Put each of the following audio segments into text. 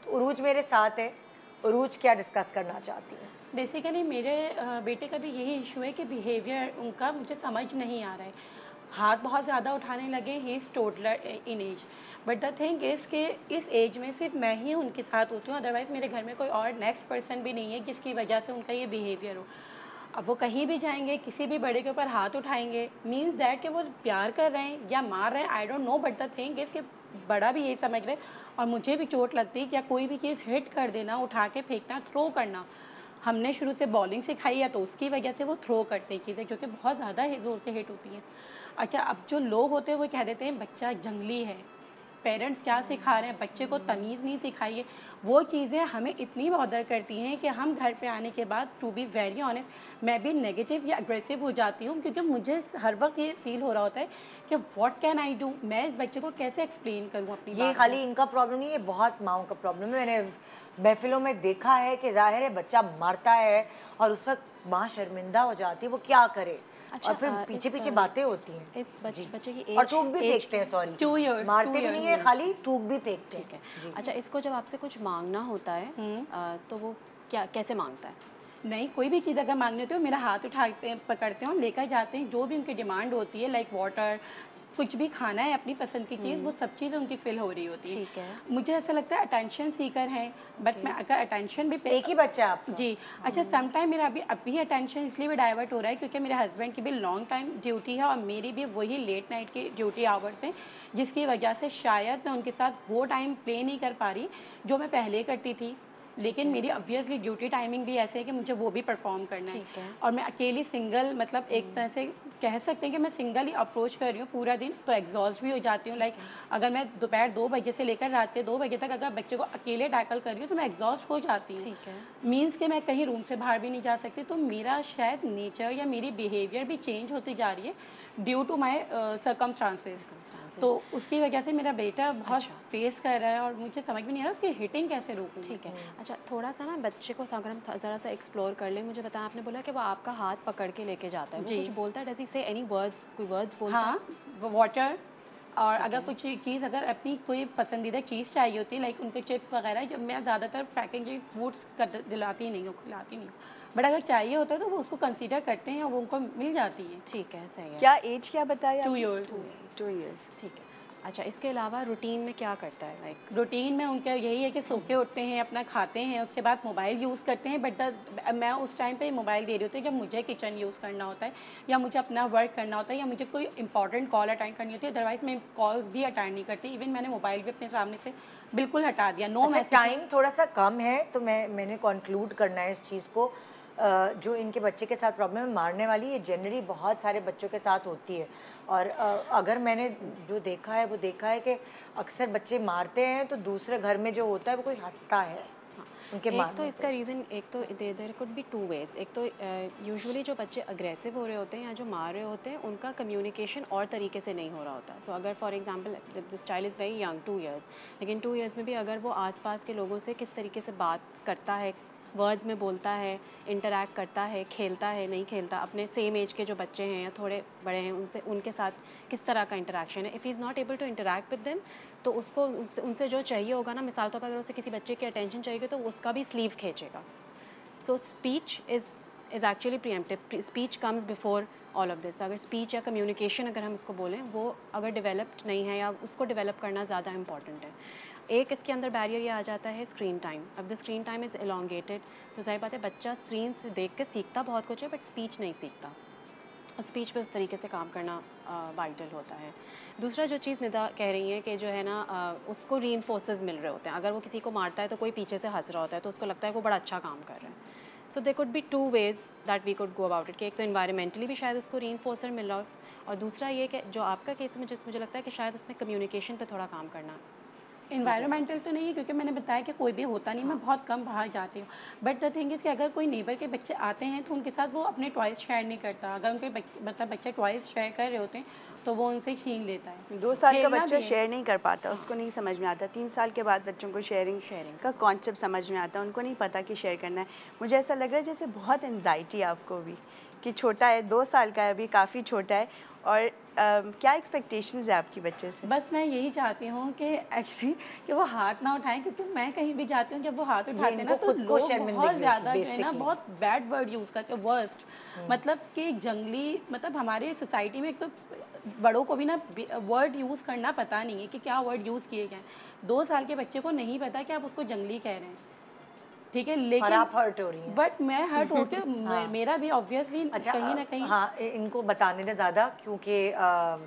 उरूज मेरे साथ है। उरूज क्या डिस्कस करना चाहती है? बेसिकली मेरे बेटे का भी यही इशू है कि बिहेवियर उनका मुझे समझ नहीं आ रहा है। हाथ बहुत ज़्यादा उठाने लगे, he is toddler in age, but the thing is कि इस एज में सिर्फ मैं ही उनके साथ होती हूँ, अदरवाइज़ मेरे घर में कोई और नेक्स्ट पर्सन भी नहीं है जिसकी वजह से उनका ये बिहेवियर हो। अब वो कहीं भी जाएंगे, किसी भी बड़े के ऊपर हाथ उठाएंगे, मीन्स दैट कि वो प्यार कर रहे हैं या मार रहे हैं, I don't know, but the thing is कि बड़ा भी यही समझ रहे हैं। और मुझे भी चोट लगती है कि कोई भी चीज़ हिट कर देना, उठा के फेंकना, थ्रो करना, हमने शुरू से बॉलिंग सिखाई है तो उसकी वजह से वो थ्रो करते हैं चीज़ें, जो कि बहुत ज़्यादा ज़ोर से हिट होती हैं। अच्छा, अब जो लोग होते हैं वो कह देते हैं बच्चा जंगली है, पेरेंट्स क्या सिखा रहे हैं, बच्चे को तमीज़ नहीं सिखाई है। वो चीज़ें हमें इतनी बॉदर करती हैं कि हम घर पे आने के बाद, टू बी वेरी ऑनेस्ट, मैं भी नेगेटिव या अग्रेसिव हो जाती हूँ, क्योंकि मुझे हर वक्त ये फील हो रहा होता है कि व्हाट कैन आई डू, मैं इस बच्चे को कैसे एक्सप्लेन करूँ अपनी ये बात खाली इनका प्रॉब्लम नहीं है, बहुत माओं का प्रॉब्लम है। मैंने महफिलों में देखा है कि जाहिर है बच्चा मरता है और उस वक्त माँ शर्मिंदा हो जाती है, वो क्या करे। अच्छा, और फिर पीछे पीछे बातें होती हैं। इस बच्चे की और एज, थूक भी फेंकते हैं, सॉरी, 2 years, मारते 2 भी years। नहीं है, खाली थूक भी फेंकते हैं। ठीक है। अच्छा, इसको जब आपसे कुछ मांगना होता है तो वो क्या कैसे मांगता है? नहीं, कोई भी चीज़ अगर मांगनी होती है, मेरा हाथ उठाते हैं, पकड़ते हैं और लेकर जाते हैं। जो भी उनकी डिमांड होती है, लाइक वाटर, कुछ भी खाना है अपनी पसंद की चीज़, वो सब चीज़ें उनकी फिल हो रही होती है। ठीक है। मुझे ऐसा लगता है अटेंशन सीकर हैं, बट मैं अगर अटेंशन भी एक ही बच्चा है आपका? जी। अच्छा, सम टाइम मेरा अभी अटेंशन इसलिए भी डाइवर्ट हो रहा है क्योंकि मेरे हस्बैंड की भी लॉन्ग टाइम ड्यूटी है और मेरी भी वही लेट नाइट की ड्यूटी आवर्स हैं, जिसकी वजह से शायद मैं उनके साथ वो टाइम प्ले नहीं कर पा रही जो मैं पहले करती थी। लेकिन मेरी ऑब्वियसली ड्यूटी टाइमिंग भी ऐसे है कि मुझे वो भी परफॉर्म करना है। और मैं अकेली सिंगल, मतलब एक तरह से कह सकते हैं कि मैं सिंगल ही अप्रोच कर रही हूँ पूरा दिन, तो एग्जॉस्ट भी हो जाती हूँ। लाइक अगर मैं दोपहर 2 बजे से लेकर रात के 2 बजे तक अगर बच्चे को अकेले टैकल कर रही हूँ तो मैं एग्जॉस्ट हो जाती हूँ। मीन्स कि मैं कहीं रूम से बाहर भी नहीं जा सकती। तो मेरा शायद नेचर या मेरी बिहेवियर भी चेंज होती जा रही है ड्यू टू माई सर्कमस्टांसेस। तो उसकी वजह से मेरा बेटा बहुत फेस कर रहा है और मुझे समझ में नहीं आ रहा उसकी हिटिंग कैसे रोकूं। ठीक है। अच्छा, थोड़ा सा ना बच्चे को अगर हम ज़रा सा एक्सप्लोर कर लें, मुझे बताएं, आपने बोला कि वो आपका हाथ पकड़ के लेके जाता है, वो कुछ बोलता है? डज ही से एनी वर्ड्स, कोई वर्ड्स बोलता है? हाँ, वाटर, और अगर कुछ चीज़, अगर अपनी कोई पसंदीदा चीज़ चाहिए होती है, लाइक उनके चिप्स वगैरह, जब मैं ज़्यादातर पैकेजिंग फूड्स कर दिलाती नहीं हूँ, खिलाती नहीं हूँ, बट अगर चाहिए होता है तो वो उसको कंसीडर करते हैं और वो उनको मिल जाती है। ठीक है, सही है। क्या एज क्या बताया? 2 years। 2 years। ठीक है। अच्छा, इसके अलावा रूटीन में क्या करता है? लाइक रूटीन में उनका यही है कि सो के उठते हैं, अपना खाते हैं, उसके बाद मोबाइल यूज़ करते हैं, बट मैं उस टाइम पे मोबाइल दे रही होती हूँ जब मुझे किचन यूज़ करना होता है या मुझे अपना वर्क करना होता है या मुझे कोई इंपॉर्टेंट कॉल अटेंड करनी होती है। अदरवाइज मैं कॉल्स भी अटेंड नहीं करती। इवन मैंने मोबाइल भी अपने सामने से बिल्कुल हटा दिया। Know message. टाइम थोड़ा सा कम है तो मैंने कंक्लूड करना है इस चीज़ को। जो इनके बच्चे के साथ प्रॉब्लम है मारने वाली, ये जनरली बहुत सारे बच्चों के साथ होती है। और अगर मैंने जो देखा है वो देखा है कि अक्सर बच्चे मारते हैं तो दूसरे घर में जो होता है वो कोई हंसता है उनके एक तो इसका रीज़न, एक तो there could be two ways. एक तो यूजुअली जो बच्चे अग्रेसिव हो रहे होते हैं या जो मार रहे होते हैं, उनका कम्युनिकेशन और तरीके से नहीं हो रहा होता। सो अगर for example this child is very young, 2 years, लेकिन 2 years में भी अगर वो आसपास के लोगों से किस तरीके से बात करता है, वर्ड्स में बोलता है, इंटरैक्ट करता है, खेलता है, नहीं खेलता, अपने सेम एज के जो बच्चे हैं या थोड़े बड़े हैं उनसे, उनके साथ किस तरह का इंटरेक्शन है, if he is not able to interact with them, तो उसको उनसे जो चाहिए होगा ना, मिसाल तौर पर अगर उसे किसी बच्चे की अटेंशन चाहिए तो उसका भी स्लीव खींचेगा। So speech is actually preemptive. Speech comes before all of this. अगर स्पीच या कम्युनिकेशन अगर हम इसको बोलें, वो अगर डेवलप्ड नहीं है या उसको डेवलप करना ज़्यादा इंपॉर्टेंट है। एक इसके अंदर बैरियर ये आ जाता है स्क्रीन टाइम। अब the screen time is elongated, तो जाहिर बात है बच्चा स्क्रीन से देख के सीखता बहुत कुछ है, बट स्पीच नहीं सीखता। स्पीच पे उस तरीके से काम करना वाइटल होता है। दूसरा जो चीज़ निदा कह रही है कि जो है ना, उसको रीइंफोर्सेस मिल रहे होते हैं। अगर वो किसी को मारता है तो कोई पीछे से हंस रहा होता है तो उसको लगता है वो बड़ा अच्छा काम कर रहा है। So they could be two ways that we could go about it, कि एक तो इन्वायरमेंटली भी शायद उसको रीइंफोर्सर मिल रहा हो, और दूसरा ये कि जो आपका केस है मुझे लगता है कि शायद उसमें कम्युनिकेशन पे थोड़ा काम करना। इन्वायरमेंटल तो नहीं है क्योंकि मैंने बताया कि कोई भी होता नहीं, मैं बहुत कम बाहर जाती हूँ। बट द थिंग इज़ कि अगर कोई नेबर के बच्चे आते हैं तो उनके साथ वो अपने टॉयज़ शेयर नहीं करता। अगर उनके बच्चे टॉयज़ शेयर कर रहे होते हैं तो वो उनसे छीन लेता है। 2 साल का बच्चा शेयर नहीं कर पाता, उसको नहीं समझ में आता। 3 साल के बाद बच्चों को शेयरिंग का कॉन्सेप्ट समझ में आता है, उनको नहीं पता कि शेयर करना है। मुझे ऐसा लग रहा है जैसे बहुत एंजाइटी है आपको भी, कि छोटा है, 2 साल का है अभी, काफ़ी छोटा है, और क्या एक्सपेक्टेशंस है आपकी बच्चे से? बस मैं यही चाहती हूँ कि एक्चुअली कि वो हाथ ना उठाएं, क्योंकि मैं कहीं भी जाती हूँ जब वो हाथ उठाते हैं ना तो लोग बहुत ज़्यादा जो है ना बहुत बैड वर्ड यूज़ करते हैं, वर्स्ट। मतलब कि एक जंगली, मतलब हमारे सोसाइटी में एक तो बड़ों को भी ना वर्ड यूज़ करना पता नहीं है कि क्या वर्ड यूज़ किए गए हैं। 2 साल के बच्चे को नहीं पता कि आप उसको जंगली कह रहे हैं, ठीक है, लेकिन आप हर्ट हो रही हैं। बट मैं हर्ट होती हूँ। हाँ। मेरा भी ऑब्वियसली अच्छा, कहीं ना कहीं। हाँ, इनको बताने दें ज़्यादा, क्योंकि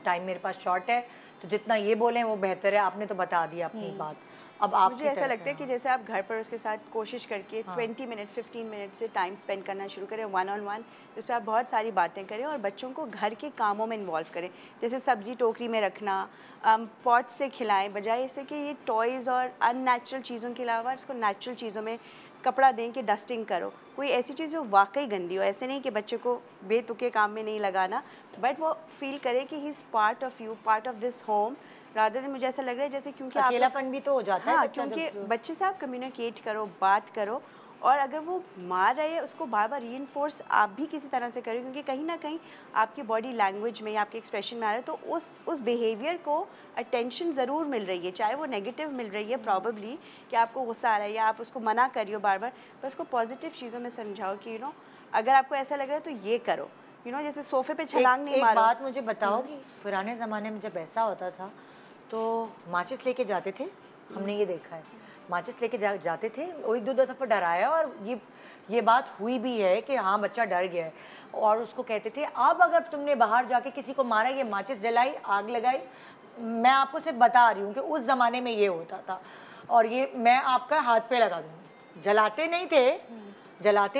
टाइम मेरे पास शॉर्ट है, तो जितना ये बोलें वो बेहतर है। आपने तो बता दी अपनी बात, अब आप मुझे ऐसा लगता है कि जैसे आप घर पर उसके साथ कोशिश करके 20 मिनट्स 15 मिनट से टाइम स्पेंड करना शुरू करें वन ऑन वन, जिस पर आप बहुत सारी बातें करें और बच्चों को घर के कामों में इन्वॉल्व करें, जैसे सब्जी टोकरी में रखना, पॉट से खिलाएं, बजाय इससे कि ये टॉयज़ और अननेचुरल चीज़ों के अलावा इसको नेचुरल चीज़ों में कपड़ा दें कि डस्टिंग करो, कोई ऐसी चीज़ जो वाकई गंदी हो। ऐसे नहीं कि बच्चे को बेतुके काम में नहीं लगाना, बट वो फील करे कि he is part of you, part of this home, rather than मुझे ऐसा लग रहा है जैसे क्योंकि अकेलापन भी तो हो जाता है। हाँ, क्योंकि बच्चे से आप कम्युनिकेट करो, बात करो, और अगर वो मार रहे हैं उसको बार बार रीइंफोर्स आप भी किसी तरह से करें, क्योंकि कहीं ना कहीं आपकी बॉडी लैंग्वेज में या आपके एक्सप्रेशन में आ रहा है, तो उस बिहेवियर को अटेंशन ज़रूर मिल रही है, चाहे वो नेगेटिव मिल रही है प्रॉबेबली कि आपको गुस्सा आ रहा है या आप उसको मना करियो बार बार, पर उसको पॉजिटिव चीज़ों में समझाओ कि अगर आपको ऐसा लग रहा है तो ये करो, जैसे सोफे पे छलांग नहीं मारो। एक बात मुझे बताओ कि पुराने ज़माने में जब ऐसा होता था तो माचिस लेके जाते थे, हमने ये देखा है, माचिस लेके जाते थे, वो एक दो दफ़ा डराया, और ये बात हुई भी है कि हाँ बच्चा डर गया है, और उसको कहते थे अब अगर तुमने बाहर जाके किसी को मारा, ये माचिस जलाई, आग लगाई, मैं आपको सिर्फ बता रही हूँ कि उस ज़माने में ये होता था, और ये मैं आपका हाथ पे लगा दूँगी। जलाते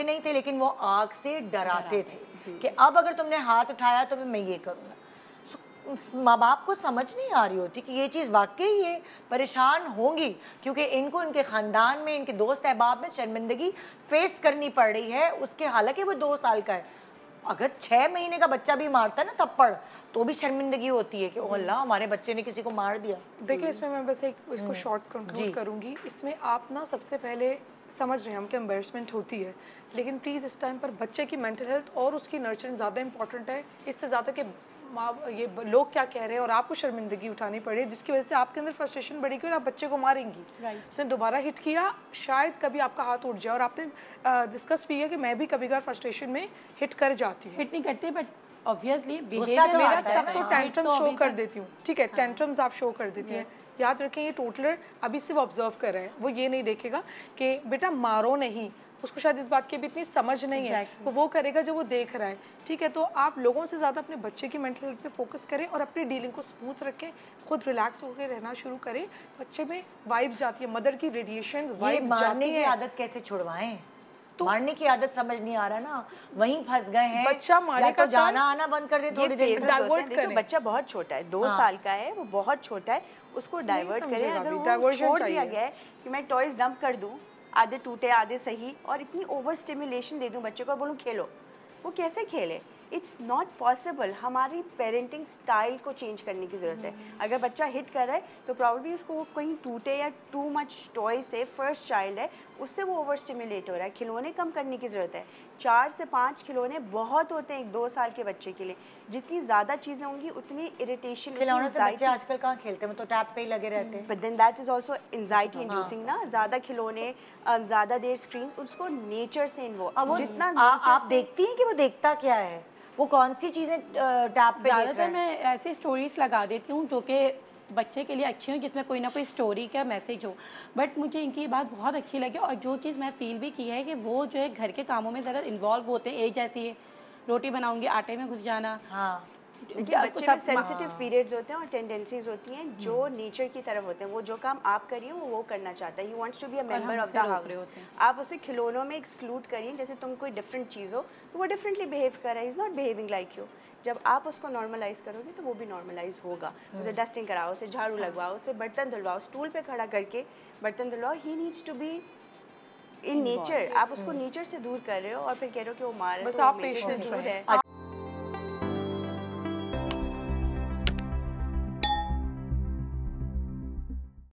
नहीं थे, लेकिन वो आग से डराते थे कि अब अगर तुमने हाथ उठाया तो मैं ये करूँगा। माँ बाप को समझ नहीं आ रही होती कि ये चीज़ वाकई ये परेशान होंगी, क्योंकि इनको इनके ख़ानदान में, इनके दोस्त अहबाब में शर्मिंदगी फेस करनी पड़ रही है उसके, हालांकि वो 2 साल का है। अगर 6 महीने का बच्चा भी मारता है ना थप्पड़, तो भी शर्मिंदगी होती है कि ओह अल्लाह हमारे बच्चे ने किसी को मार दिया। देखिए, इसमें मैं बस इसको शॉर्ट कंक्लूड करूंगी। इसमें आप ना सबसे पहले समझ रहे हैं हम कि एम्बेरसमेंट होती है, लेकिन प्लीज़ इस टाइम पर बच्चे की मेंटल हेल्थ और उसकी नर्चरिंग ज़्यादा इंपॉर्टेंट है, इससे ज़्यादा कि ये लोग क्या कह रहे हैं और आपको शर्मिंदगी उठानी पड़े, जिसकी वजह से आपके अंदर फ्रस्ट्रेशन बढ़ेगी और आप बच्चे को मारेंगी। उसने दोबारा हिट किया, शायद कभी आपका हाथ उठ जाए, और आपने डिस्कस भी किया कि मैं भी कभी कभार फ्रस्ट्रेशन में हिट कर जाती हूँ। हिट नहीं करते, बट ऑब्वियसली मेरा तब तो टेंट्रम शो कर देती हूँ, ठीक है, टेंट्रम्स आप शो कर देती हैं। याद रखें, ये टोटलर अभी सिर्फ ऑब्जर्व कर रहे हैं, वो ये नहीं देखेगा कि बेटा मारो नहीं, उसको शायद इस बात की भी इतनी समझ नहीं है, वो करेगा जो वो देख रहा है, ठीक है। तो आप लोगों से ज़्यादा अपने बच्चे की मेंटल हेल्थ पे फोकस करें और अपनी डीलिंग को स्मूथ रखें, खुद रिलैक्स होकर रहना शुरू करें। बच्चे में वाइब्स जाती है, मदर की रेडिएशन वाइब्स जाती है। आदत कैसे छुड़वाएं? तो मारने की आदत समझ नहीं आ रहा ना, वहीं फंस गए हैं। बच्चा मारेगा, जाना आना बंद कर दे, थोड़ी देर डाइवर्ट करें। बच्चा बहुत छोटा है, 2 साल का है, वो बहुत छोटा है, उसको डाइवर्ट करें। अगर वो छोड़ दिया गया है कि मैं टॉयज डंप कर दूं, आधे टूटे आधे सही, और इतनी ओवर स्टिमुलेशन दे दूं बच्चे को और बोलूं खेलो, वो कैसे खेले? It's not possible. हमारी पेरेंटिंग स्टाइल को चेंज करने की ज़रूरत है। अगर बच्चा हिट कर रहा है तो प्रॉब्लली उसको वो कहीं टूटे या टू मच टॉय से, फर्स्ट चाइल्ड है, उससे वो ओवर स्टिमुलेट हो रहा है। खिलौने कम करने की ज़रूरत है। 4 से 5 खिलौने बहुत होते हैं एक 2 साल के बच्चे के लिए। जितनी ज़्यादा चीज़ें होंगी उतनी इरिटेशन, खिलौनों से बच्चे आजकल कहाँ खेलते हैं, तो टैब पे ही लगे रहते हैं। But then that is also anxiety inducing ना, ज़्यादा खिलौने, ज़्यादा देर स्क्रीन, उसको नेचर से इन्वॉल्व। जितना आप देखती हैं कि वो देखता क्या है, वो कौन सी चीजें टैब पे देख रहा है। ज़्यादातर मैं ऐसी स्टोरीज लगा देती हूँ जो कि बच्चे के लिए अच्छी हो, जिसमें कोई ना कोई स्टोरी का मैसेज हो। बट मुझे इनकी बात बहुत अच्छी लगी, और जो चीज़ मैं फील भी की है कि वो जो है घर के कामों में ज़्यादा इन्वॉल्व होते हैं। एज ऐसी है, रोटी बनाऊंगी, आटे में घुस जाना। हाँ, बच्चे में सेंसिटिव पीरियड्स होते हैं और टेंडेंसीज होती हैं जो नेचर की तरफ होते हैं। वो जो काम आप करिए वो करना चाहता है, he wants to be a member of the house. आप उसे खिलौनों में एक्सक्लूड करिए, जैसे तुम कोई डिफरेंट चीज़ हो तो वो डिफरेंटली बिहेव कर रहा है, is not behaving like you. जब आप उसको नॉर्मलाइज करोगे तो वो भी नॉर्मलाइज होगा। उसे डस्टिंग कराओ, उसे झाड़ू लगवाओ, उसे बर्तन धुलवाओ, स्टूल पे खड़ा करके बर्तन धुलवाओ। He needs to be in nature. आप उसको नेचर से दूर कर रहे हो और फिर कह रहे हो कि वो मार रहे, बस तो आप नेचर से दूर है।